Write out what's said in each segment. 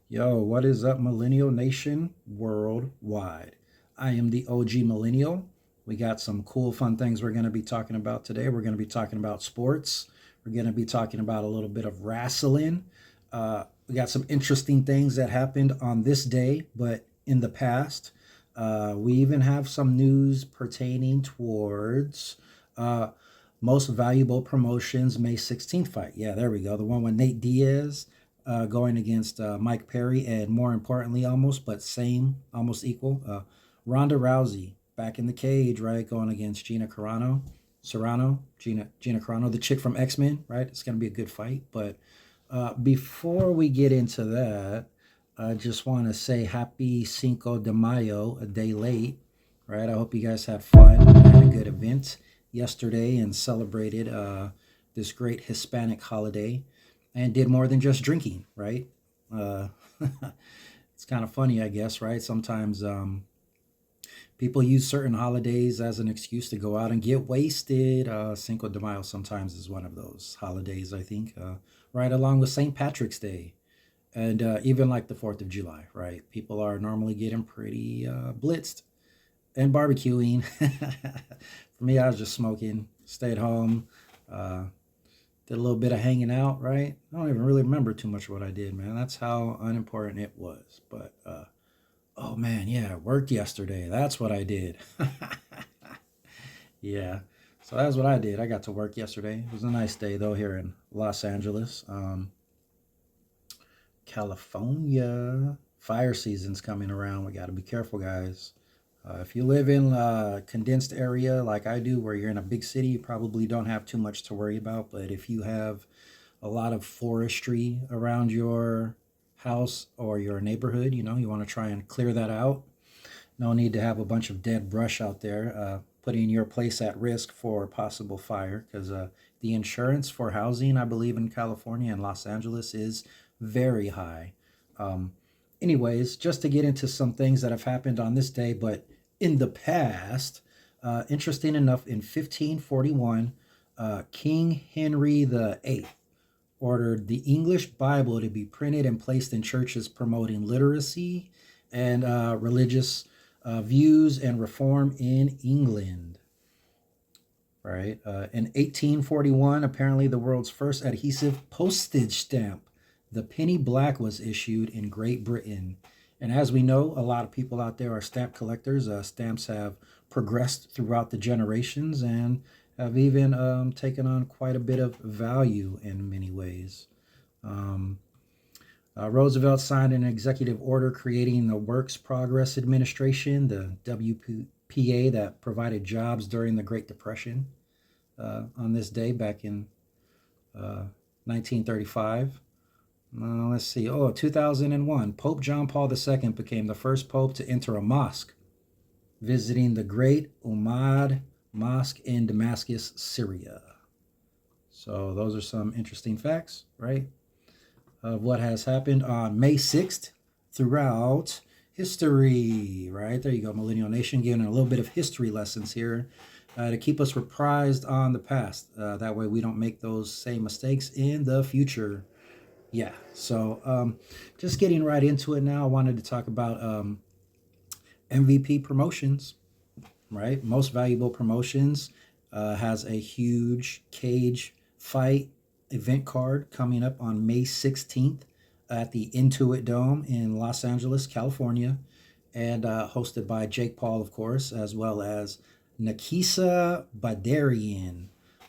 Yo, what is up, Millennial Nation worldwide? I am the OG Millennial. We got some cool, fun things we're going to be talking about today. We're going to be talking about sports. We're going to be talking about a little bit of wrestling. We got some interesting things that happened on this day, but in the past. We even have some news pertaining towards uh, most valuable promotions May 16th fight. Yeah, there we go. The one with Nate Diaz going against Mike Perry, and more importantly, almost, but same, almost equal, Ronda Rousey back in the cage, right? Going against Gina Carano, the chick from X-Men, right? It's going to be a good fight. But before we get into that, I just want to say happy Cinco de Mayo, a day late, right? I hope you guys had fun and had a good event yesterday and celebrated this great Hispanic holiday and did more than just drinking, right? Uh, it's kind of funny, I guess, right? Sometimes people use certain holidays as an excuse to go out and get wasted. Cinco de Mayo sometimes is one of those holidays, I think, right along with St. Patrick's Day and even like the 4th of July, right? People are normally getting pretty blitzed and barbecuing. For me, I was just smoking, stayed home, uh, did a little bit of hanging out, right? I don't even really remember too much of what I did, man. That's how unimportant it was. But oh man, yeah, I worked yesterday. That's what I did. Yeah. So that's what I did. I got to work yesterday. It was a nice day though here in Los Angeles, California. Fire season's coming around. We got to be careful, guys. If you live in a condensed area like I do, where you're in a big city, you probably don't have too much to worry about. But if you have a lot of forestry around your house or your neighborhood, you want to try and clear that out. No need to have a bunch of dead brush out there, putting your place at risk for possible fire because the insurance for housing, I believe, in California and Los Angeles is very high. Um, Anyways, just to get into some things that have happened on this day, but in the past, interesting enough, in 1541, King Henry VIII ordered the English Bible to be printed and placed in churches promoting literacy and religious views and reform in England. Right. In 1841, apparently the world's first adhesive postage stamp, the penny black, was issued in Great Britain. And as we know, a lot of people out there are stamp collectors. Stamps have progressed throughout the generations and have even taken on quite a bit of value in many ways. Um, Roosevelt signed an executive order creating the Works Progress Administration, the WPA, that provided jobs during the Great Depression on this day back in 1935. Let's see. Oh, 2001. Pope John Paul II became the first pope to enter a mosque, visiting the Great Umayyad Mosque in Damascus, Syria. So those are some interesting facts, right, of what has happened on May 6th throughout history, right? There you go, Millennial Nation, giving a little bit of history lessons here to keep us reprised on the past. That way we don't make those same mistakes in the future. Yeah, so just getting right into it now, I wanted to talk about MVP promotions, right? Most valuable promotions has a huge cage fight event card coming up on May 16th at the Intuit Dome in Los Angeles, California, and hosted by Jake Paul, of course, as well as Nakisa Badarian.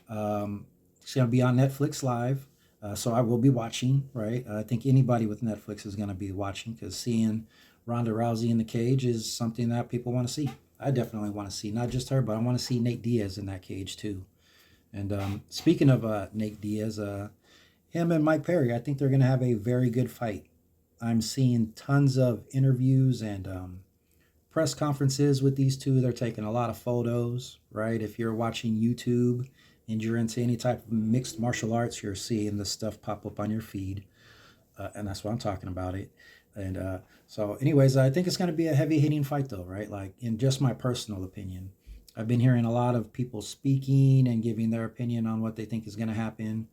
It's going to be on Netflix Live. So I will be watching, right? I think anybody with Netflix is going to be watching because seeing Ronda Rousey in the cage is something that people want to see. I definitely want to see not just her, but I want to see Nate Diaz in that cage too. And speaking of Nate Diaz, him and Mike Perry, I think they're going to have a very good fight. I'm seeing tons of interviews and press conferences with these two. They're taking a lot of photos, right? If you're watching YouTube and you're into any type of mixed martial arts, you're seeing this stuff pop up on your feed. And that's what I'm talking about it. And so anyways, I think it's going to be a heavy hitting fight though, right? Like in just my personal opinion. I've been hearing a lot of people speaking and giving their opinion on what they think is going to happen.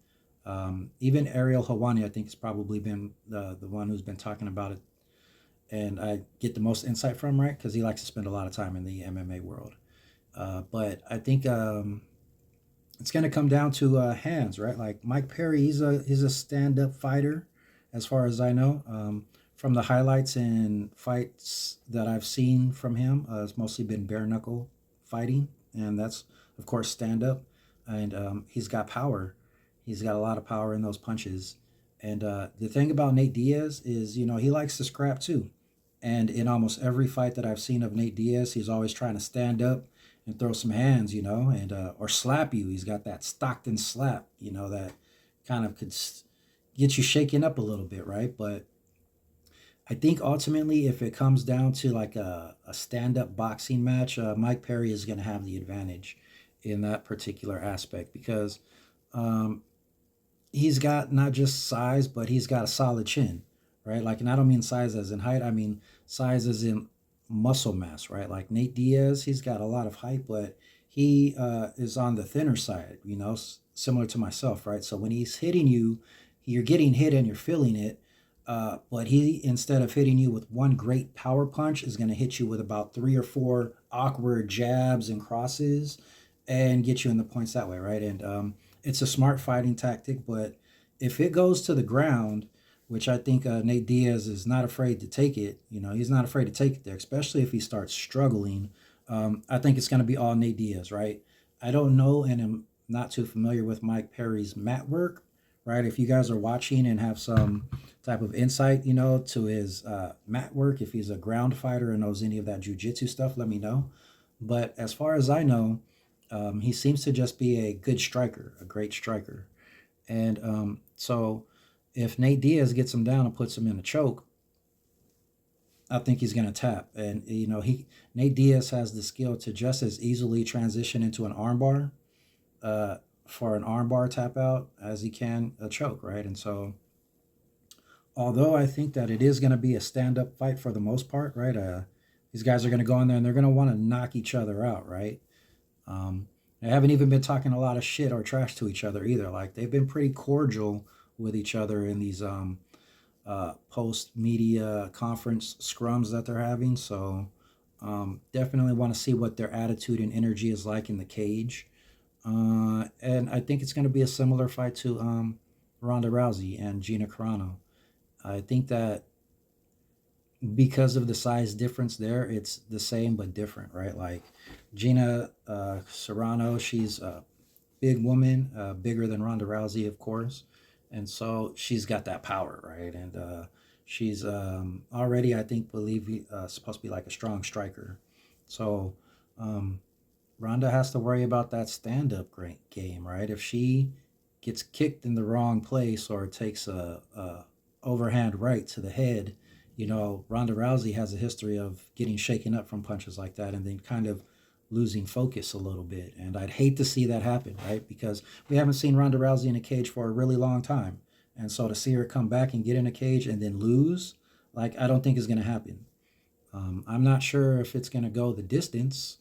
Even Ariel Hawani, I think, has probably been the one who's been talking about it, and I get the most insight from, right, because he likes to spend a lot of time in the MMA world. But I think it's going to come down to hands, right? Like Mike Perry, he's a stand up fighter, as far as I know. From the highlights and fights that I've seen from him, it's mostly been bare knuckle fighting, and that's of course stand up. And he's got power. He's got a lot of power in those punches. And the thing about Nate Diaz is, he likes to scrap too. And in almost every fight that I've seen of Nate Diaz, he's always trying to stand up and throw some hands, and or slap you. He's got that Stockton slap, that kind of could get you shaken up a little bit, right? But I think ultimately, if it comes down to like a stand up boxing match, Mike Perry is going to have the advantage in that particular aspect because um, he's got not just size, but he's got a solid chin, right? Like, and I don't mean size as in height. I mean size as in muscle mass, right? Like Nate Diaz, he's got a lot of height, but he is on the thinner side, similar to myself, right? So when he's hitting you, you're getting hit and you're feeling it. But he, instead of hitting you with one great power punch, is going to hit you with about three or four awkward jabs and crosses and get you in the points that way, right? And it's a smart fighting tactic, but if it goes to the ground, which I think Nate Diaz is not afraid to take it, he's not afraid to take it there, especially if he starts struggling. I think it's going to be all Nate Diaz, right? I don't know, and I'm not too familiar with Mike Perry's mat work, right? If you guys are watching and have some type of insight, to his mat work, if he's a ground fighter and knows any of that jujitsu stuff, let me know. But as far as I know, he seems to just be a good striker, a great striker. And so if Nate Diaz gets him down and puts him in a choke, I think he's going to tap. And, Nate Diaz has the skill to just as easily transition into an armbar uh, for an armbar tap out as he can a choke, right? And so although I think that it is going to be a stand up fight for the most part, right? These guys are going to go in there and they're going to want to knock each other out, right? They haven't even been talking a lot of shit or trash to each other either. Like they've been pretty cordial with each other in these post media conference scrums that they're having. So definitely want to see what their attitude and energy is like in the cage. And I think it's going to be a similar fight to Ronda Rousey and Gina Carano. I think that because of the size difference there, it's the same but different, right? Like Gina Serrano, she's a big woman, bigger than Ronda Rousey, of course, and so she's got that power, right? And she's already, I think, believe supposed to be like a strong striker. So um, Ronda has to worry about that stand-up game, right? If she gets kicked in the wrong place or takes a overhand right to the head, Ronda Rousey has a history of getting shaken up from punches like that and then kind of losing focus a little bit. And I'd hate to see that happen, right? Because we haven't seen Ronda Rousey in a cage for a really long time. And so to see her come back and get in a cage and then lose, like, I don't think is going to happen. I'm not sure if it's going to go the distance.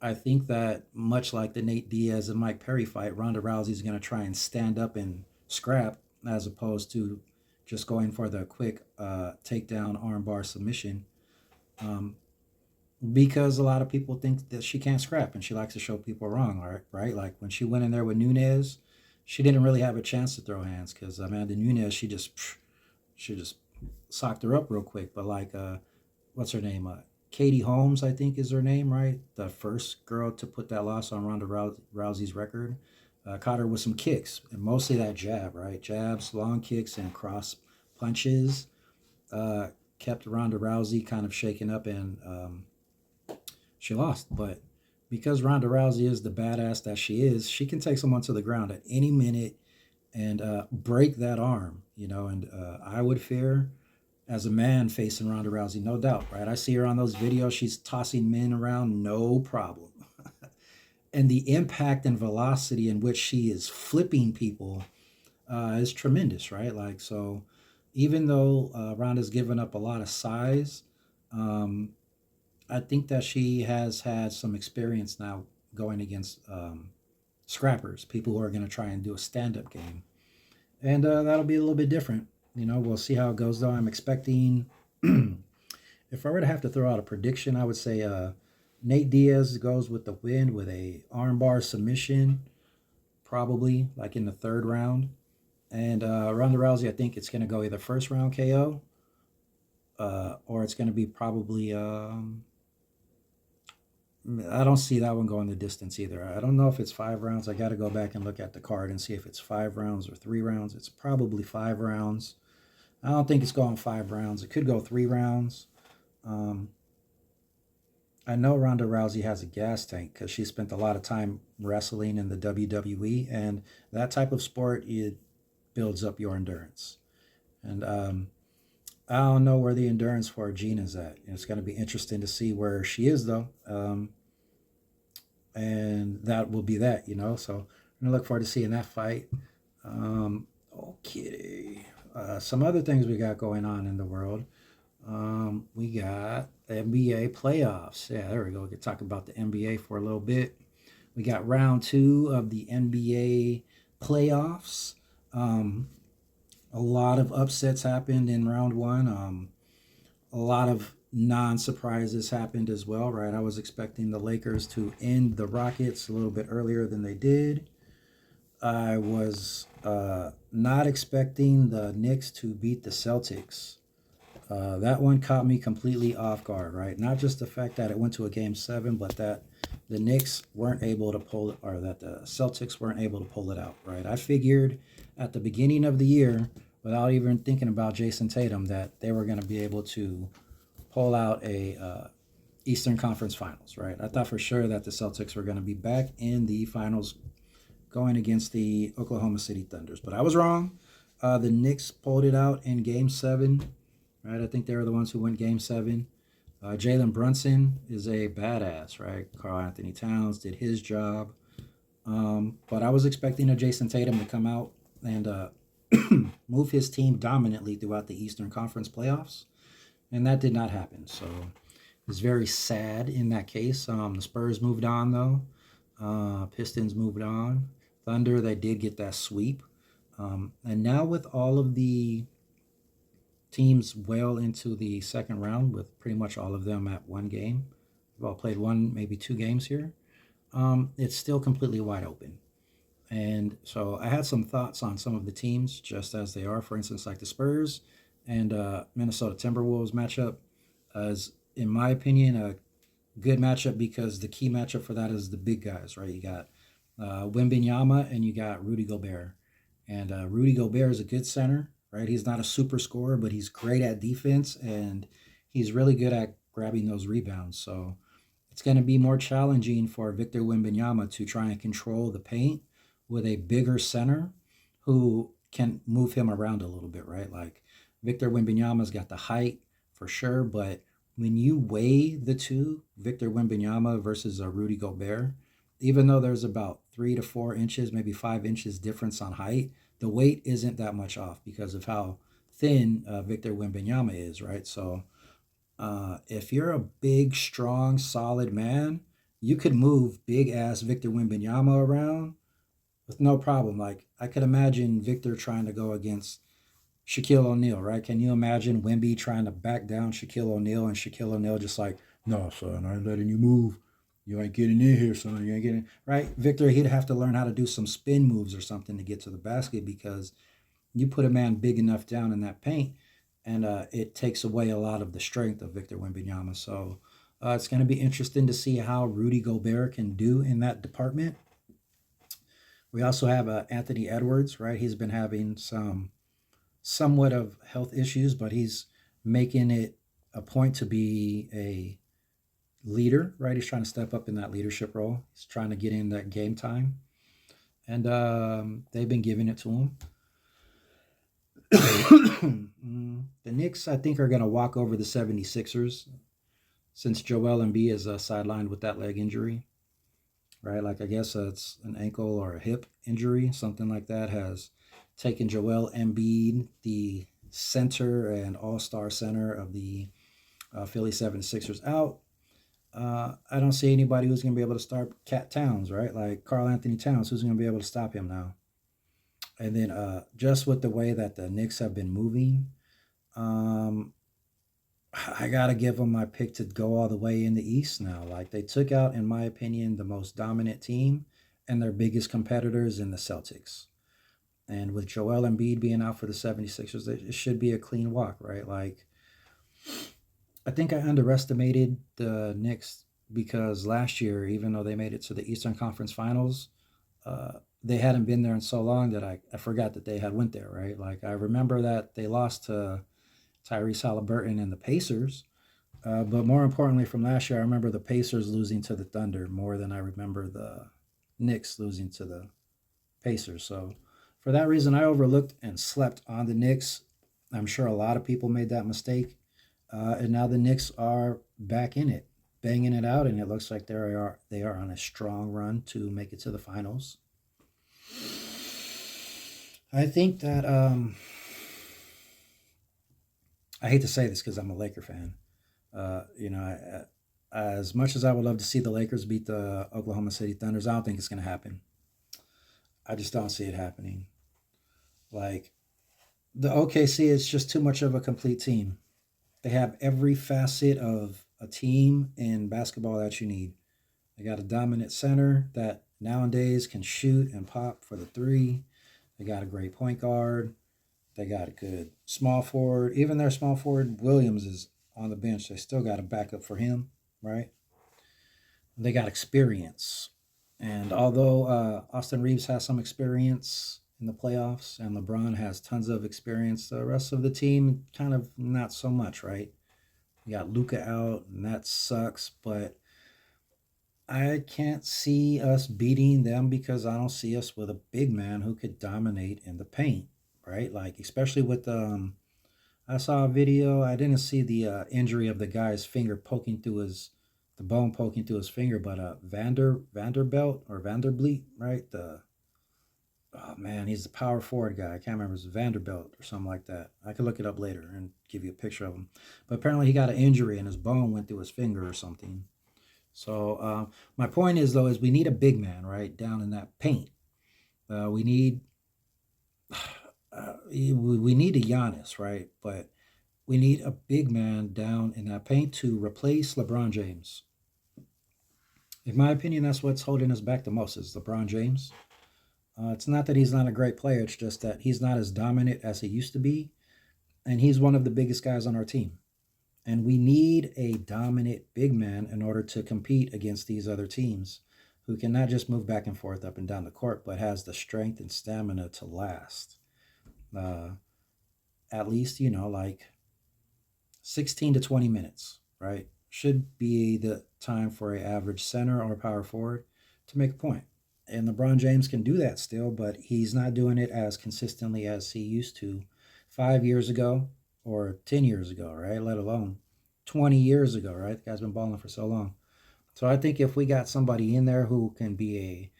I think that much like the Nate Diaz and Mike Perry fight, Ronda Rousey's going to try and stand up and scrap as opposed to just going for the quick takedown armbar submission. Um, because a lot of people think that she can't scrap and she likes to show people wrong, right? Like when she went in there with Nunez, she didn't really have a chance to throw hands because Amanda Nunez, she just socked her up real quick. But like, what's her name? Katie Holmes, I think is her name, right? The first girl to put that loss on Ronda Rousey's record. Caught her with some kicks and mostly that jab, right? Jabs, long kicks, and cross punches. Uh, Kept Ronda Rousey kind of shaken up and she lost. But because Ronda Rousey is the badass that she is, she can take someone to the ground at any minute and break that arm, And I would fear as a man facing Ronda Rousey, no doubt, right? I see her on those videos. She's tossing men around, no problem. And the impact and velocity in which she is flipping people is tremendous, right? Like, so even though Ronda's given up a lot of size, um, I think that she has had some experience now going against scrappers, people who are going to try and do a stand up game. And that'll be a little bit different. We'll see how it goes, though. I'm expecting, if I were to have to throw out a prediction, I would say Nate Diaz goes with the win with a armbar submission, probably like in the third round. And Ronda Rousey, I think it's going to go either first round KO or it's going to be probably. I don't see that one going the distance either. I don't know if it's 5 rounds. I got to go back and look at the card and see if it's 5 rounds or 3 rounds. It's probably 5 rounds. I don't think it's going 5 rounds. It could go 3 rounds. Um, I know Ronda Rousey has a gas tank because she spent a lot of time wrestling in the WWE, and that type of sport, it builds up your endurance. And I don't know where the endurance for Gina's at. It's going to be interesting to see where she is, though. And that will be that. So I'm going to look forward to seeing that fight. Okay. Some other things we got going on in the world. We got NBA playoffs. Yeah, there we go. We can talk about the NBA for a little bit. We got round 2 of the NBA playoffs. A lot of upsets happened in round 1. A lot of non-surprises happened as well, right? I was expecting the Lakers to end the Rockets a little bit earlier than they did. I was not expecting the Knicks to beat the Celtics. That one caught me completely off guard, right? Not just the fact that it went to a game 7, but that the Knicks weren't able to pull it, or that the Celtics weren't able to pull it out, right? I figured at the beginning of the year, without even thinking about Jason Tatum, that they were going to be able to pull out a Eastern Conference Finals, right? I thought for sure that the Celtics were going to be back in the finals going against the Oklahoma City Thunders, but I was wrong. The Knicks pulled it out in Game 7, right? I think they were the ones who went Game 7. Jalen Brunson is a badass, right? Karl Anthony Towns did his job. But I was expecting a Jason Tatum to come out and move his team dominantly throughout the Eastern Conference playoffs. And that did not happen. So it's very sad in that case. The Spurs moved on, though. Pistons moved on. Thunder, they did get that sweep. And now with all of the teams well into the second round, with pretty much all of them at one game, we've all played one, maybe 2 games here. It's still completely wide open. And so I had some thoughts on some of the teams just as they are. For instance, like the Spurs and Minnesota Timberwolves matchup is, in my opinion, a good matchup because the key matchup for that is the big guys, right? You got Wemby and you got Rudy Gobert. And Rudy Gobert is a good center, right? He's not a super scorer, but he's great at defense and he's really good at grabbing those rebounds. So it's going to be more challenging for Victor Wembanyama to try and control the paint with a bigger center who can move him around a little bit, right? Like Victor Wembanyama's got the height for sure, but when you weigh the two, Victor Wembanyama versus a Rudy Gobert, even though there's about 3 to 4 inches, maybe 5 inches difference on height, the weight isn't that much off because of how thin Victor Wembanyama is, right? So if you're a big, strong, solid man, you could move big ass Victor Wembanyama around with no problem. Like I could imagine Victor trying to go against Shaquille O'Neal, right? Can you imagine Wemby trying to back down Shaquille O'Neal and Shaquille O'Neal just like, no, son, I ain't letting you move. You ain't getting in here, son. You ain't getting right. Victor, he'd have to learn how to do some spin moves or something to get to the basket because you put a man big enough down in that paint, and it takes away a lot of the strength of Victor Wembanyama. So it's going to be interesting to see how Rudy Gobert can do in that department. We also have Anthony Edwards, right? He's been having some somewhat of health issues, but he's making it a point to be a leader, right? He's trying to step up in that leadership role. He's trying to get in that game time, and they've been giving it to him. The Knicks, I think, are going to walk over the 76ers since Joel Embiid is sidelined with that leg injury, right? Like, I guess it's an ankle or a hip injury, something like that, has taken Joel Embiid, the center and all-star center of the Philly 76ers, out. I don't see anybody who's going to be able to stop Cat Towns, right? Like Karl Anthony Towns, who's going to be able to stop him now? And then just with the way that the Knicks have been moving, um, I gotta give them my pick to go all the way in the East now. Like they took out, in my opinion, the most dominant team and their biggest competitors in the Celtics. And with Joel Embiid being out for the 76ers, it should be a clean walk, right? Like I think I underestimated the Knicks because last year, even though they made it to the Eastern Conference Finals, they hadn't been there in so long that I forgot that they had went there, right? Like I remember that they lost to Tyrese Halliburton and the Pacers, but more importantly, from last year, I remember the Pacers losing to the Thunder more than I remember the Knicks losing to the Pacers. So for that reason, I overlooked and slept on the Knicks. I'm sure a lot of people made that mistake, and now the Knicks are back in it, banging it out, and it looks like they are on a strong run to make it to the finals. I think that I hate to say this because I'm a Laker fan. As much as I would love to see the Lakers beat the Oklahoma City Thunders, I don't think it's going to happen. I just don't see it happening. Like the OKC is just too much of a complete team. They have every facet of a team in basketball that you need. They got a dominant center that nowadays can shoot and pop for the three. They got a great point guard. They got a good small forward. Even their small forward Williams is on the bench. They still got a backup for him, right? They got experience. And although Austin Reeves has some experience in the playoffs and LeBron has tons of experience, the rest of the team kind of not so much, right? You got Luca out, and that sucks. But I can't see us beating them because I don't see us with a big man who could dominate in the paint, right? Like especially with I saw a video. I didn't see the injury of the guy's finger poking through the bone poking through his finger, but Vanderbilt or Vanderbleet, right? The oh man, he's the power forward guy. I can't remember. It's Vanderbilt or something like that. I could look it up later and give you a picture of him. But apparently he got an injury and his bone went through his finger or something. So my point is though is we need a big man right down in that paint. We need we need a Giannis right, but we need a big man down in that paint to replace LeBron James. In my opinion, that's what's holding us back the most is LeBron James. It's not that he's not a great player; it's just that he's not as dominant as he used to be, and he's one of the biggest guys on our team. And we need a dominant big man in order to compete against these other teams who can not just move back and forth up and down the court, but has the strength and stamina to last. Uh, at least, like 16 to 20 minutes, right? Should be the time for an average center or power forward to make a point. And LeBron James can do that still, but he's not doing it as consistently as he used to 5 years ago or 10 years ago, right? Let alone 20 years ago, right? The guy's been balling for so long. So I think if we got somebody in there who can be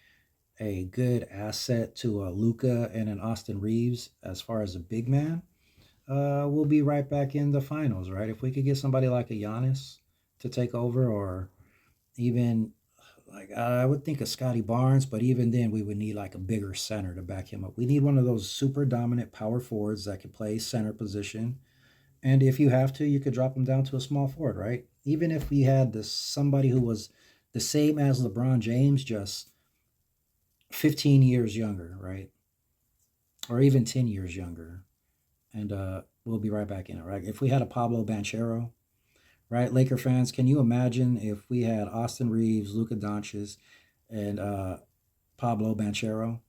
a good asset to a Luca and an Austin Reeves as far as a big man, we'll be right back in the finals, right? If we could get somebody like a Giannis to take over, or even like I would think of Scotty Barnes, but even then we would need like a bigger center to back him up. We need one of those super dominant power forwards that can play center position. And if you have to, you could drop him down to a small forward, right? Even if we had this somebody who was the same as LeBron James, just 15 years younger, right? Or even 10 years younger. And we'll be right back in it, right? If we had a Pablo Banchero, right? Laker fans, can you imagine if we had Austin Reeves, Luka Doncic, and Pablo Banchero,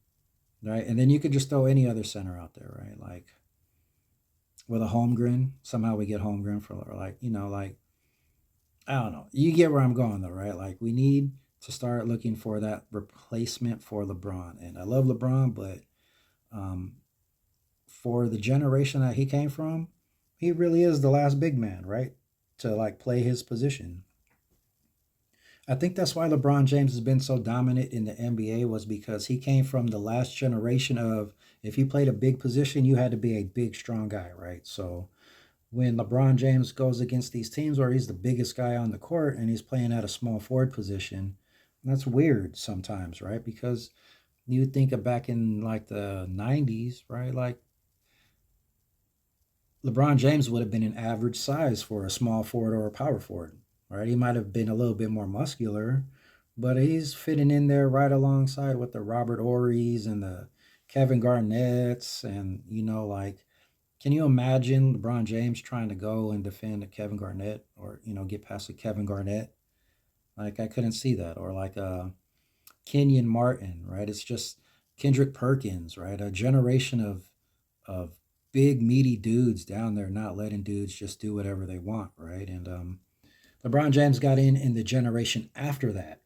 right? And then you could just throw any other center out there, right? Like with a Holmgren, somehow we get Holmgren for like, like, I don't know. You get where I'm going though, right? Like we need to start looking for that replacement for LeBron. And I love LeBron, but um, for the generation that he came from, he really is the last big man, right? To like play his position. I think that's why LeBron James has been so dominant in the NBA was because he came from the last generation of if you played a big position, you had to be a big, strong guy, right? So when LeBron James goes against these teams where he's the biggest guy on the court and he's playing at a small forward position, that's weird sometimes, right? Because You would think of back in like the 90s, right? Like LeBron James would have been an average size for a small forward or a power forward, right? He might have been a little bit more muscular, but he's fitting in there right alongside with the Robert Ory's and the Kevin Garnett's. And, like, can you imagine LeBron James trying to go and defend a Kevin Garnett or, get past a Kevin Garnett? Like, I couldn't see that. Or like Kenyon Martin, right? It's just Kendrick Perkins, right? A generation of big meaty dudes down there not letting dudes just do whatever they want, right? And LeBron James got in the generation after that.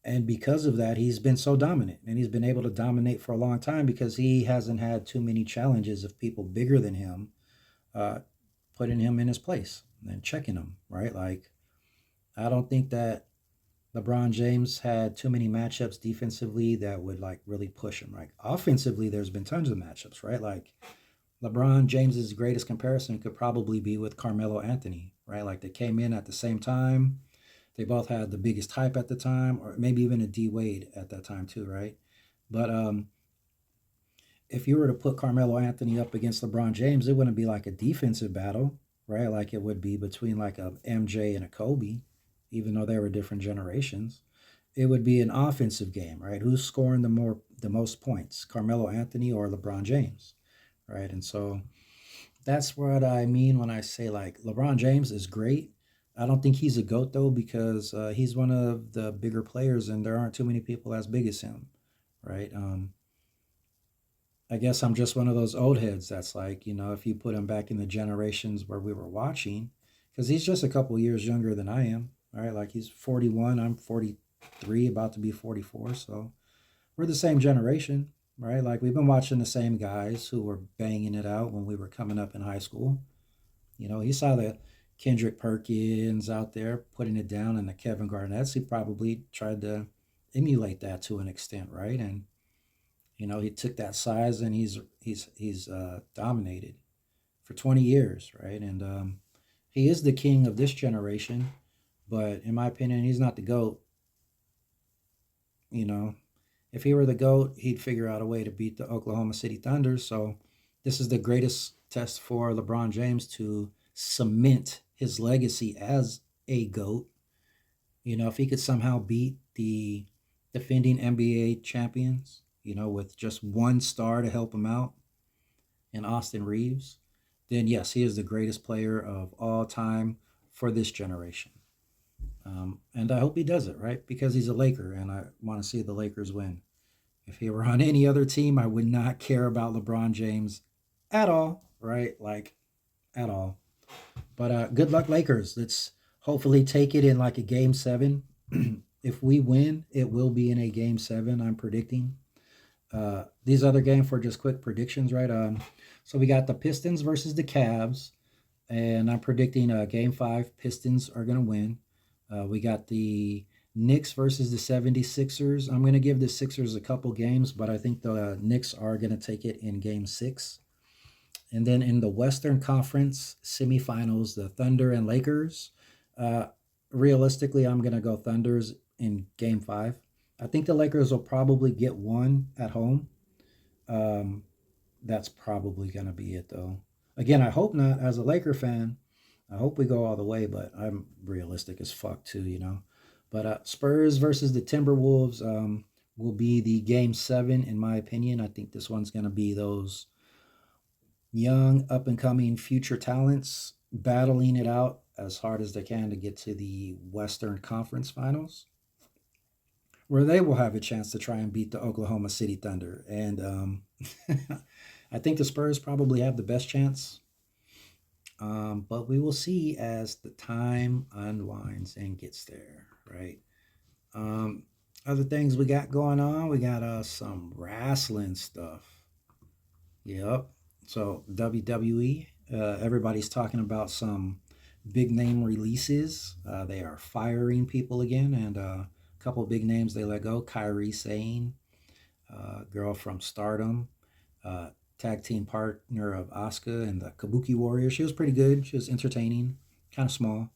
And because of that, he's been so dominant and he's been able to dominate for a long time because he hasn't had too many challenges of people bigger than him uh, putting him in his place and checking him, right? Like, I don't think that LeBron James had too many matchups defensively that would like really push him. Like offensively, there's been tons of matchups, right? Like LeBron James's greatest comparison could probably be with Carmelo Anthony, right? Like they came in at the same time. They both had the biggest hype at the time, or maybe even a D Wade at that time too, right? But if you were to put Carmelo Anthony up against LeBron James, it wouldn't be like a defensive battle, right? Like it would be between like a MJ and a Kobe, even though they were different generations. It would be an offensive game, right? Who's scoring the most points, Carmelo Anthony or LeBron James, right? And so that's what I mean when I say like LeBron James is great. I don't think he's a goat though because he's one of the bigger players and there aren't too many people as big as him, right? I guess I'm just one of those old heads that's like, if you put him back in the generations where we were watching, because he's just a couple years younger than I am, right? Like he's 41, I'm 43, about to be 44. So we're the same generation, right? Like we've been watching the same guys who were banging it out when we were coming up in high school. He saw the Kendrick Perkins out there putting it down and the Kevin Garnett's. He probably tried to emulate that to an extent, right? And he took that size and he's dominated for 20 years, right? And he is the king of this generation, but in my opinion, he's not the goat. You know, if he were the goat, he'd figure out a way to beat the Oklahoma City Thunder. So this is the greatest test for LeBron James to cement his legacy as a goat. If he could somehow beat the defending NBA champions, with just one star to help him out in Austin Reeves, then yes, he is the greatest player of all time for this generation. And I hope he does it, right? Because he's a Laker and I want to see the Lakers win. If he were on any other team, I would not care about LeBron James at all, right? Like, at all. But good luck, Lakers. Let's hopefully take it in like a game seven. If we win, it will be in a game seven, I'm predicting. These other games for just quick predictions, right? So we got the Pistons versus the Cavs, and I'm predicting game five, Pistons are going to win. We got the Knicks versus the 76ers. I'm going to give the Sixers a couple games, but I think the Knicks are going to take it in game six. And then in the Western Conference semifinals, the Thunder and Lakers. Uh, Realistically, I'm going to go Thunders in game five. I think the Lakers will probably get one at home. Um, that's probably going to be it, though. Again, I hope not. As a Laker fan, I hope we go all the way, but I'm realistic as fuck, too. But Spurs versus the Timberwolves will be the game seven, in my opinion. I think this one's going to be those young, up and coming future talents battling it out as hard as they can to get to the Western Conference Finals, where they will have a chance to try and beat the Oklahoma City Thunder. And I think the Spurs probably have the best chance. But we will see as the time unwinds and gets there, right? Um, Other things we got going on, we got some wrestling stuff. Yep. So WWE, everybody's talking about some big name releases. They are firing people again, and a couple big names they let go. Kyrie Sane, girl from Stardom, uh, tag team partner of Asuka and the Kabuki Warrior. She was pretty good. She was entertaining, kind of small.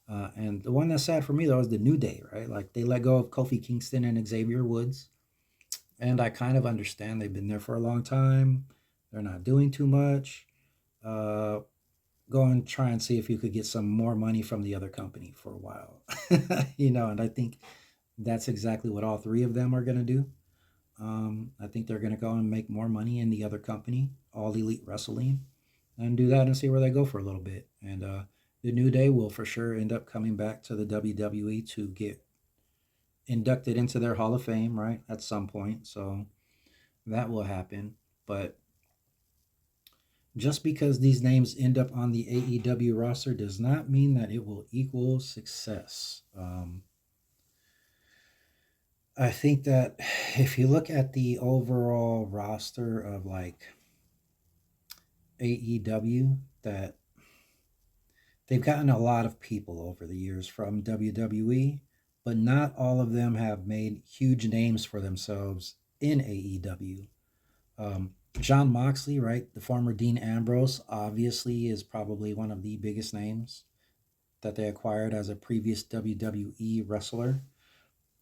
And the one that's sad for me though is the New Day, right? Like they let go of Kofi Kingston and Xavier Woods. And I kind of understand they've been there for a long time. They're not doing too much. Uh, Go and try and see if you could get some more money from the other company for a while. And I think that's exactly what all three of them are going to do. I think they're going to go and make more money in the other company, All Elite Wrestling, and do that and see where they go for a little bit. And the New Day will for sure end up coming back to the WWE to get inducted into their Hall of Fame, right, at some point. So that will happen. But just because these names end up on the AEW roster does not mean that it will equal success. I think that if you look at the overall roster of like AEW, that they've gotten a lot of people over the years from WWE, but not all of them have made huge names for themselves in AEW. John Moxley, right, the former Dean Ambrose, obviously is probably one of the biggest names that they acquired as a previous WWE wrestler.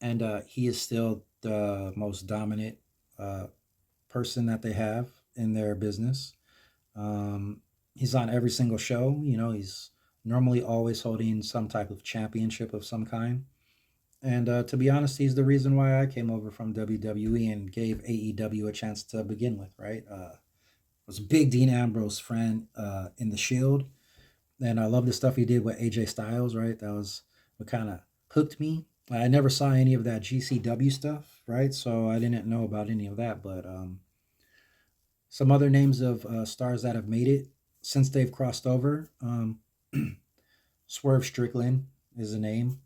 And he is still the most dominant uh, person that they have in their business. He's on every single show. He's normally always holding some type of championship of some kind. And to be honest, he's the reason why I came over from WWE and gave AEW a chance to begin with, right? I was a big Dean Ambrose fan in The Shield, and I love the stuff he did with AJ Styles, right? That was what kind of hooked me. I never saw any of that GCW stuff, right? So I didn't know about any of that. But some other names of stars that have made it since they've crossed over. Swerve Strickland is a name.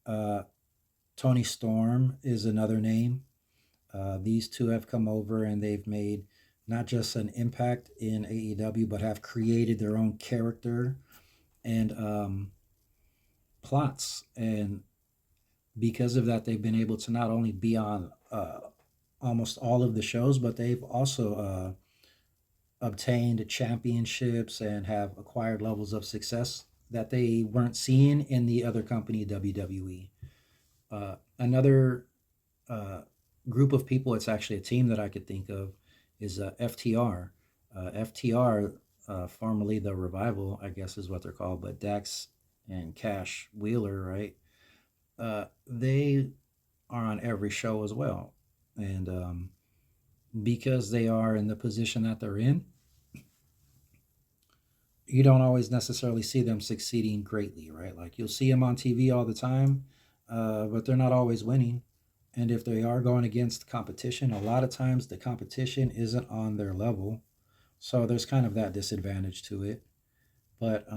Uh, Tony Storm is another name. These two have come over and they've made not just an impact in AEW, but have created their own character and plots. And because of that, they've been able to not only be on almost all of the shows, but they've also obtained championships and have acquired levels of success that they weren't seeing in the other company, WWE. Another uh, group of people, it's actually a team that I could think of, is FTR. FTR, formerly the Revival, I guess is what they're called, but Dax and Cash Wheeler, right? They are on every show as well. And because they are in the position that they're in, you don't always necessarily see them succeeding greatly, right? Like you'll see them on TV all the time, but they're not always winning. And if they are going against competition, a lot of times the competition isn't on their level. So there's kind of that disadvantage to it. But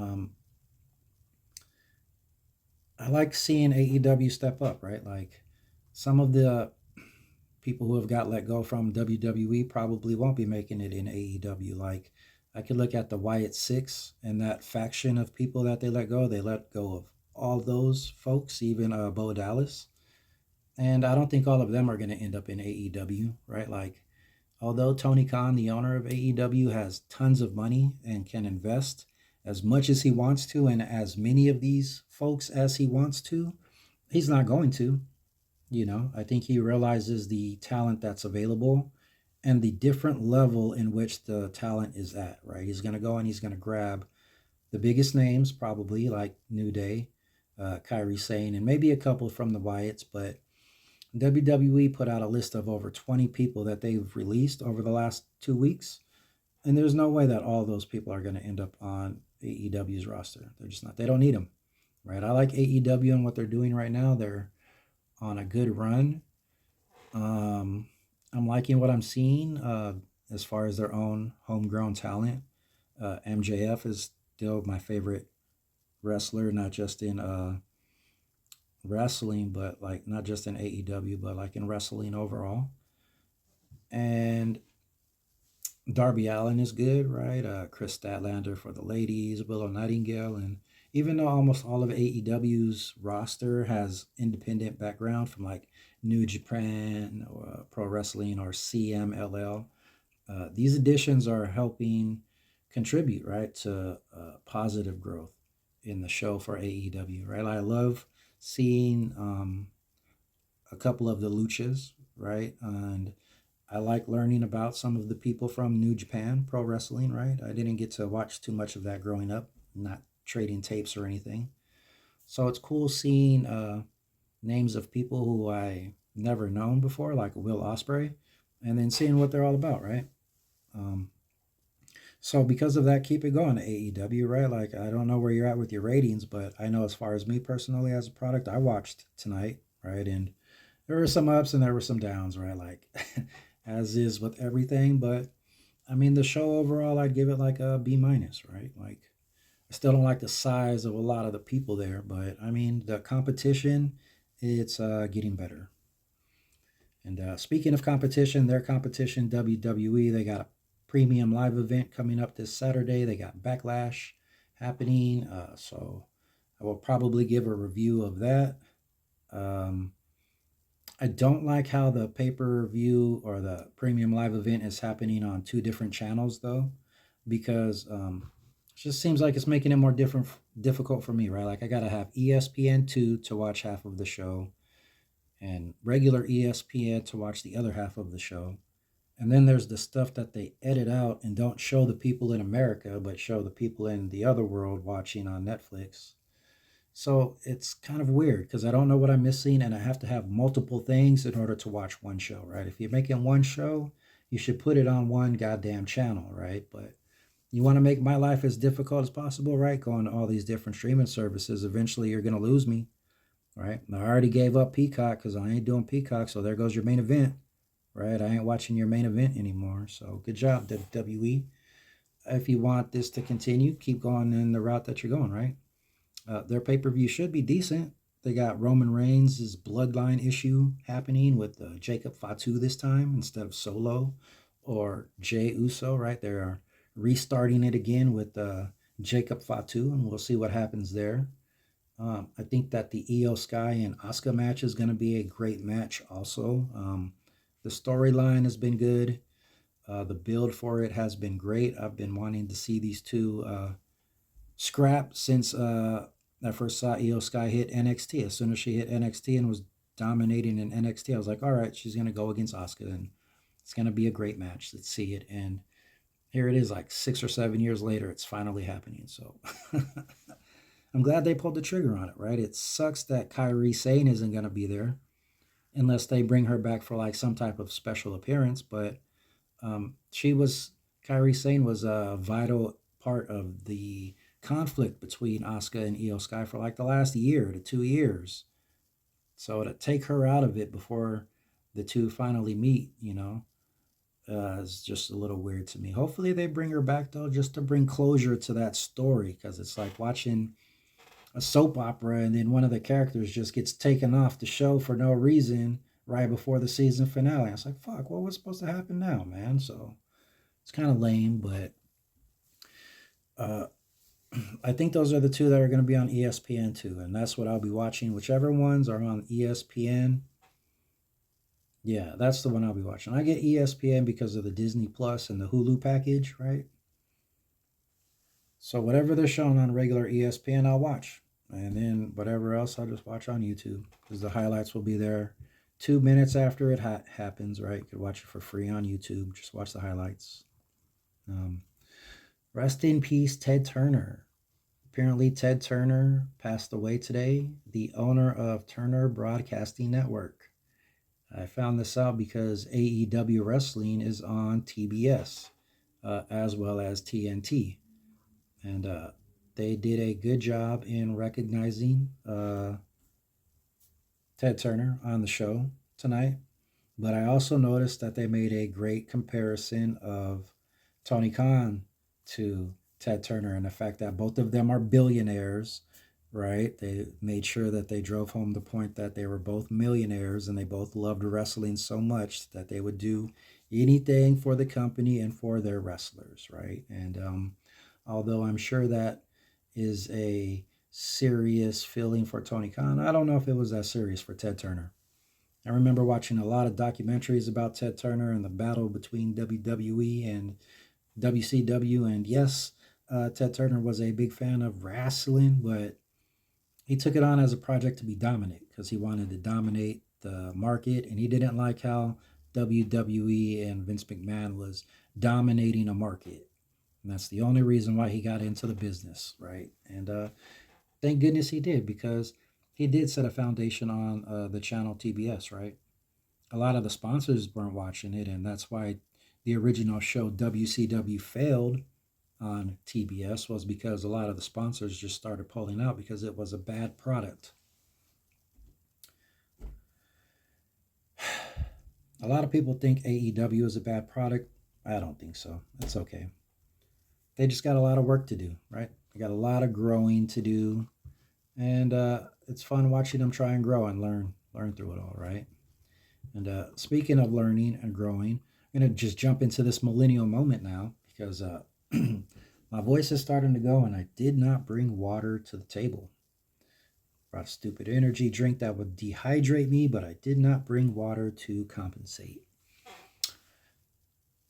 I like seeing AEW step up, right? Like some of the people who have got let go from WWE probably won't be making it in AEW. Like I could look at the Wyatt Six and that faction of people that they let go. They let go of all those folks, even Bo Dallas. And I don't think all of them are going to end up in AEW, right? Like, although Tony Khan, the owner of AEW, has tons of money and can invest as much as he wants to and as many of these folks as he wants to, he's not going to. I think he realizes the talent that's available and the different level in which the talent is at, right? He's going to go and he's going to grab the biggest names, probably like New Day, Kyrie Sane, and maybe a couple from the Wyatts. But WWE put out a list of over 20 people that they've released over the last 2 weeks. And there's no way that all those people are going to end up on AEW's roster. They're just not. They don't need them, right? I like AEW and what they're doing right now. They're on a good run. I'm liking what I'm seeing as far as their own homegrown talent. MJF is still my favorite wrestler, not just in wrestling, but like not just in AEW, but like in wrestling overall. And Darby Allin is good, right? Chris Statlander for the ladies, Willow Nightingale, and even though almost all of AEW's roster has independent background from like New Japan or Pro Wrestling or CMLL, these additions are helping contribute, right, to positive growth in the show for AEW, right? I love seeing a couple of the luchas, right? And I like learning about some of the people from New Japan Pro Wrestling, right? I didn't get to watch too much of that growing up, not trading tapes or anything. So it's cool seeing names of people who I never known before, like Will Ospreay, and then seeing what they're all about, right? Um, so because of that, keep it going, AEW, right? Like I don't know where you're at with your ratings, but I know as far as me personally as a product, I watched tonight, right? And there were some ups and there were some downs, right? Like as is with everything, but I mean the show overall, I'd give it like a B minus, right? Like I still don't like the size of a lot of the people there, but I mean the competition, it's getting better. And speaking of competition, their competition, WWE, they got a premium live event coming up this Saturday. They got Backlash happening. So I will probably give a review of that. Um, I don't like how the pay per view or the premium live event is happening on two different channels, though, because it just seems like it's making it more difficult for me, right? Like I got to have ESPN2 to watch half of the show and regular ESPN to watch the other half of the show. And then there's the stuff that they edit out and don't show the people in America, but show the people in the other world watching on Netflix. So it's kind of weird because I don't know what I'm missing and I have to have multiple things in order to watch one show, right? If you're making one show, you should put it on one goddamn channel, right? But you want to make my life as difficult as possible, right? Going to all these different streaming services, eventually you're going to lose me, right? I already gave up Peacock because I ain't doing Peacock, so there goes your main event, right? I ain't watching your main event anymore. So good job, WWE. If you want this to continue, keep going in the route that you're going, right? Their pay per view should be decent. They got Roman Reigns' bloodline issue happening with Jacob Fatu this time instead of Solo or Jey Uso, right? They're restarting it again with Jacob Fatu, and we'll see what happens there. I think that the Io Sky and Asuka match is going to be a great match also. The storyline has been good. The build for it has been great. I've been wanting to see these two scrap since I first saw Io Sky hit NXT. As soon as she hit NXT and was dominating in NXT, I was like, all right, she's going to go against Asuka, and it's going to be a great match. Let's see it. And here it is, like 6 or 7 years later, it's finally happening. So I'm glad they pulled the trigger on it, right? It sucks that Kyrie Sane isn't going to be there unless they bring her back for like some type of special appearance. But she was, Kyrie Sane was a vital part of the conflict between Asuka and Io Sky for like the last year to 2 years. So to take her out of it before the two finally meet, is just a little weird to me. Hopefully they bring her back though, just to bring closure to that story, because it's like watching a soap opera and then one of the characters just gets taken off the show for no reason right before the season finale. It's like, fuck, what was supposed to happen now, man? So it's kind of lame, but uh, I think those are the two that are going to be on ESPN too, and that's what I'll be watching. Whichever ones are on ESPN, yeah, that's the one I'll be watching. I get ESPN because of the Disney Plus and the Hulu package, right? So whatever they're showing on regular ESPN, I'll watch. And then whatever else, I'll just watch on YouTube because the highlights will be there 2 minutes after it happens, right? You could watch it for free on YouTube. Just watch the highlights. Um, Rest in peace, Ted Turner. Apparently, Ted Turner passed away today, the owner of Turner Broadcasting Network. I found this out because AEW Wrestling is on TBS as well as TNT. And they did a good job in recognizing Ted Turner on the show tonight. But I also noticed that they made a great comparison of Tony Khan to Ted Turner and the fact that both of them are billionaires, right? They made sure that they drove home the point that they were both millionaires and they both loved wrestling so much that they would do anything for the company and for their wrestlers, right? And although I'm sure that is a serious feeling for Tony Khan, I don't know if it was that serious for Ted Turner. I remember watching a lot of documentaries about Ted Turner and the battle between WWE and WCW. And yes, Ted Turner was a big fan of wrestling, but he took it on as a project to be dominant because he wanted to dominate the market. And he didn't like how WWE and Vince McMahon was dominating a market. And that's the only reason why he got into the business, right? And thank goodness he did, because he did set a foundation on the channel TBS, right? A lot of the sponsors weren't watching it, and that's why the original show WCW failed on TBS, was because a lot of the sponsors just started pulling out because it was a bad product. A lot of people think AEW is a bad product. I don't think so. It's okay. They just got a lot of work to do, right? They got a lot of growing to do, and it's fun watching them try and grow and learn through it all, right? And speaking of learning and growing, I'm gonna just jump into this millennial moment now, because my voice is starting to go, and I did not bring water to the table. Brought a stupid energy drink that would dehydrate me, but I did not bring water to compensate.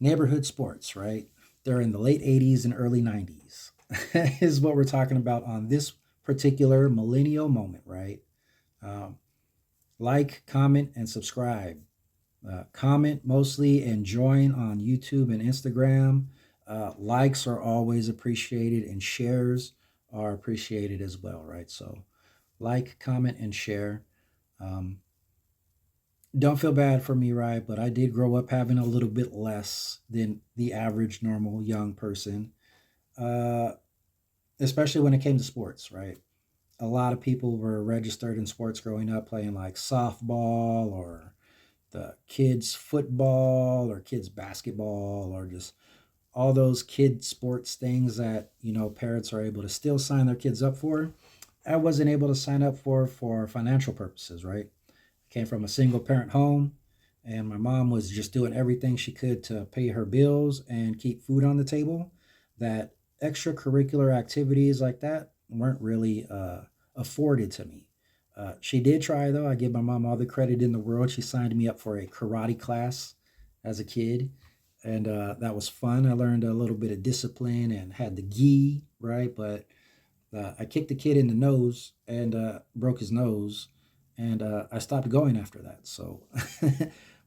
Neighborhood sports, right? They're in the late 80s and early 90s, is what we're talking about on this particular millennial moment, right? Um, like, comment, and subscribe. Comment mostly, and join on YouTube and Instagram. Likes are always appreciated, and shares are appreciated as well, right? So, like, comment, and share. Um, don't feel bad for me, right? But I did grow up having a little bit less than the average normal young person, uh, especially when it came to sports, right? A lot of people were registered in sports growing up, playing like softball or the kids football or kids basketball, or just all those kid sports things that parents are able to still sign their kids up for. I wasn't able to sign up for financial purposes, right? I came from a single parent home, and my mom was just doing everything she could to pay her bills and keep food on the table. That extracurricular activities like that weren't really afforded to me. She did try, though. I give my mom all the credit in the world. She signed me up for a karate class as a kid, and that was fun. I learned a little bit of discipline and had the gi, right? But I kicked the kid in the nose and broke his nose, and I stopped going after that. So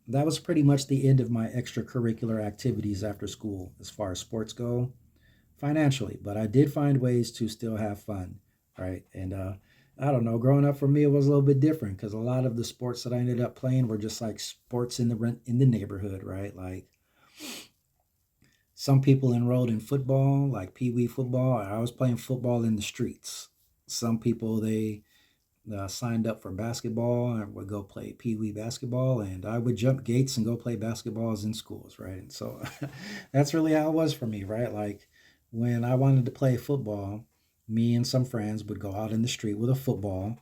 that was pretty much the end of my extracurricular activities after school, as far as sports go, financially. But I did find ways to still have fun, right? And I don't know. Growing up for me, it was a little bit different, because a lot of the sports that I ended up playing were just like sports in the neighborhood, right? Like, some people enrolled in football, like pee wee football. I was playing football in the streets. Some people, they signed up for basketball and would go play pee wee basketball, and I would jump gates and go play basketballs in schools, right? And so that's really how it was for me, right? Like, when I wanted to play football, me and some friends would go out in the street with a football,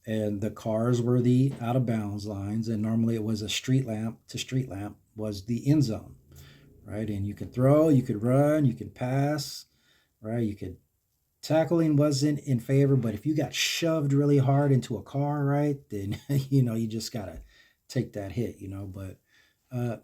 and the cars were the out of bounds lines, and normally it was a street lamp to street lamp was the end zone, right? And you could throw, you could run, you could pass, right? You could tackling wasn't in favor, but if you got shoved really hard into a car, right, then you just gotta take that hit. But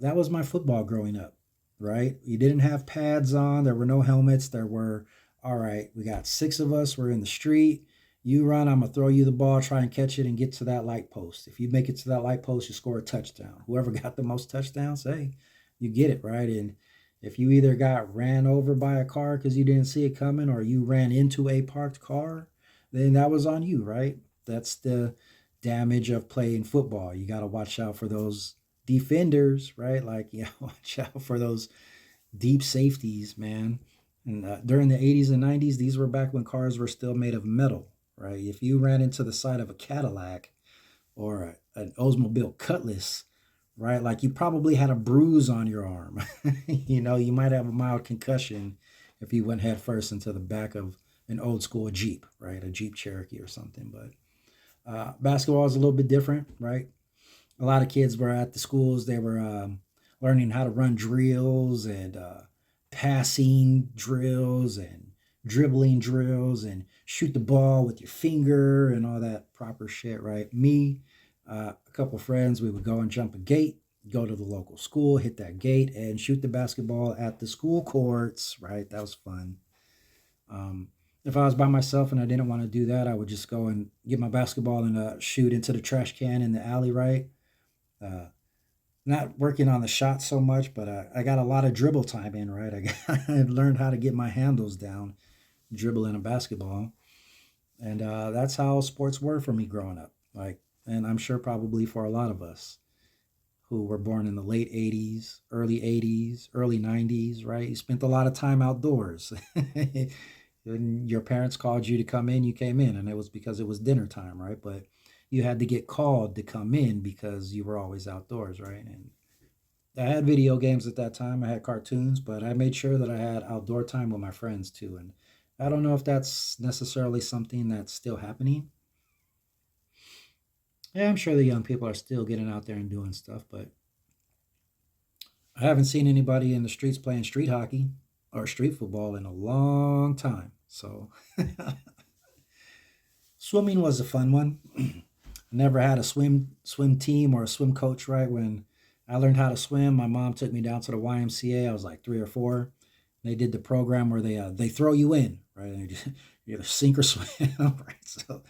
that was my football growing up, right? You didn't have pads on, there were no helmets. There were, all right, we got six of us, we're in the street. You run, I'm gonna throw you the ball, try and catch it and get to that light post. If you make it to that light post, you score a touchdown. Whoever got the most touchdowns, hey, you get it, right? And if you either got ran over by a car because you didn't see it coming, or you ran into a parked car, then that was on you, right? That's the damage of playing football. You got to watch out for those defenders, right? Like, watch out for those deep safeties, man. And during the 80s and 90s, these were back when cars were still made of metal, right? If you ran into the side of a Cadillac or an Oldsmobile Cutlass, right? Like, you probably had a bruise on your arm. You might have a mild concussion if you went head first into the back of an old school Jeep, right? A Jeep Cherokee or something. But basketball is a little bit different, right? A lot of kids were at the schools, they were learning how to run drills and passing drills and dribbling drills and shoot the ball with your finger and all that proper shit, right? Me, a couple friends, we would go and jump a gate, go to the local school, hit that gate, and shoot the basketball at the school courts, right? That was fun. Um, if I was by myself and I didn't want to do that, I would just go and get my basketball and shoot into the trash can in the alley, right? Uh, not working on the shot so much, but I got a lot of dribble time in, right? I learned how to get my handles down dribbling a basketball. And that's how sports were for me growing up. Like, and I'm sure probably for a lot of us who were born in the late 80s, early 80s, early 90s, right? You spent a lot of time outdoors. And your parents called you to come in, you came in, and it was because it was dinner time, right? But you had to get called to come in because you were always outdoors, right? And I had video games at that time. I had cartoons, but I made sure that I had outdoor time with my friends too. And I don't know if that's necessarily something that's still happening. Yeah, I'm sure the young people are still getting out there and doing stuff, but I haven't seen anybody in the streets playing street hockey or street football in a long time. So swimming was a fun one. Never had a swim team or a swim coach, right? When I learned how to swim, my mom took me down to the YMCA. I was like 3 or 4. They did the program where they throw you in, right? And you either sink or swim, right? So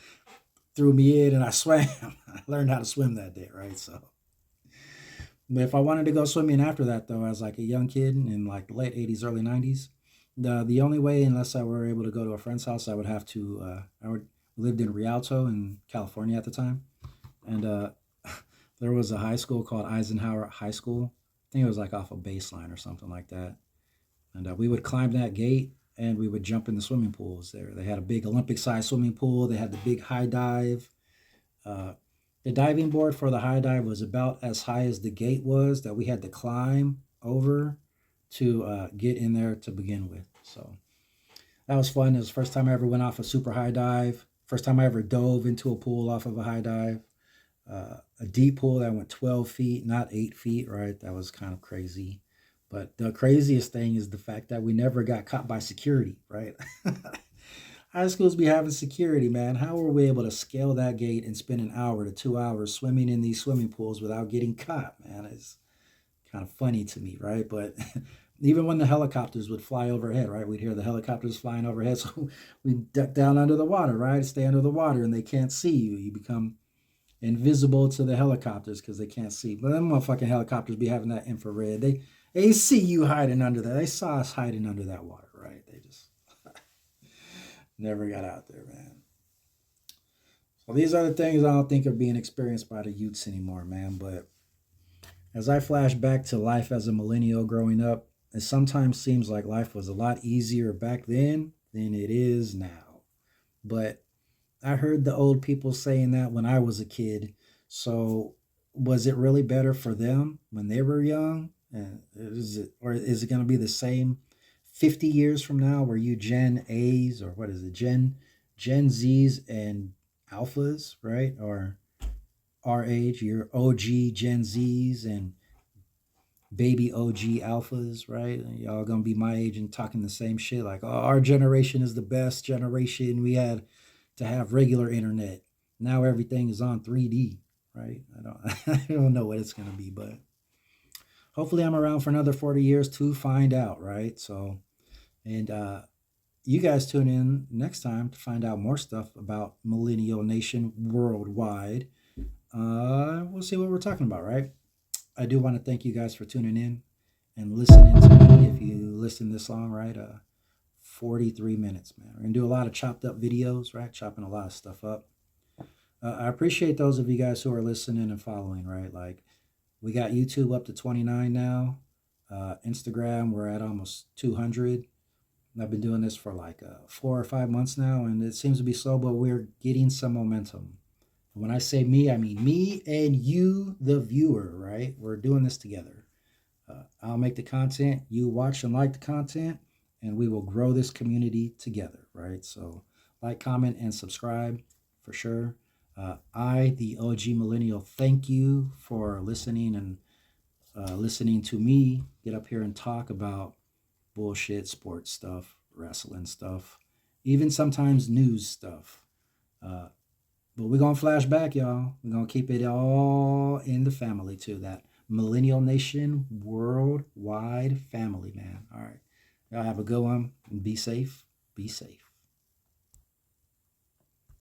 threw me in and I swam. I learned how to swim that day, right? So, but if I wanted to go swimming after that, though, as like a young kid in like the late 80s, early 90s, the only way, unless I were able to go to a friend's house, I would have to. I would lived in Rialto in California at the time, and there was a high school called Eisenhower High School. I think it was like off a baseline or something like that. And we would climb that gate and we would jump in the swimming pools there. They had a big Olympic sized swimming pool. They had the big high dive. Uh, the diving board for the high dive was about as high as the gate was that we had to climb over to get in there to begin with. So that was fun. It was the first time I ever went off a super high dive. First time I ever dove into a pool off of a high dive. A deep pool that went 12 feet, not 8 feet, right? That was kind of crazy. But the craziest thing is the fact that we never got caught by security, right? High schools be having security, man. How were we able to scale that gate and spend an hour to 2 hours swimming in these swimming pools without getting caught, man? It's kind of funny to me, right? But even when the helicopters would fly overhead, right? We'd hear the helicopters flying overhead. So we duck down under the water, right? Stay under the water and they can't see you. You become invisible to the helicopters because they can't see. But them motherfucking helicopters be having that infrared. They see you hiding under that. They saw us hiding under that water, right? They just never got out there, man. So these are the things I don't think are being experienced by the youths anymore, man. But as I flash back to life as a millennial growing up, it sometimes seems like life was a lot easier back then than it is now. But I heard the old people saying that when I was a kid. So was it really better for them when they were young? Or is it going to be the same 50 years from now where you Gen A's or what is it? Gen Z's and alphas, right? Or our age, your OG Gen Z's and baby OG alphas, right? Y'all gonna be my age and talking the same shit like, oh, our generation is the best generation. We had to have regular internet. Now everything is on 3D, right? I don't I don't know what it's gonna be, but hopefully I'm around for another 40 years to find out, right? So and you guys tune in next time to find out more stuff about Millennial Nation worldwide. We'll see what we're talking about, right? I do want to thank you guys for tuning in and listening to me. If you listen this long, right? 43 minutes, man. We're gonna do a lot of chopped up videos, right? Chopping a lot of stuff up. I appreciate those of you guys who are listening and following, right? Like we got YouTube up to 29 now. Instagram, we're at almost 200. I've been doing this for like 4 or 5 months now, and it seems to be slow, but we're getting some momentum. When I say me, I mean me and you, the viewer, right? We're doing this together. I'll make the content, you watch and like the content, and we will grow this community together, right? So, like, comment, and subscribe for sure. The OG Millennial, thank you for listening and listening to me get up here and talk about bullshit sports stuff, wrestling stuff, even sometimes news stuff. Uh, but we're going to flash back, y'all. We're going to keep it all in the family, too. That Millennial Nation worldwide family, man. All right. Y'all have a good one. And be safe. Be safe.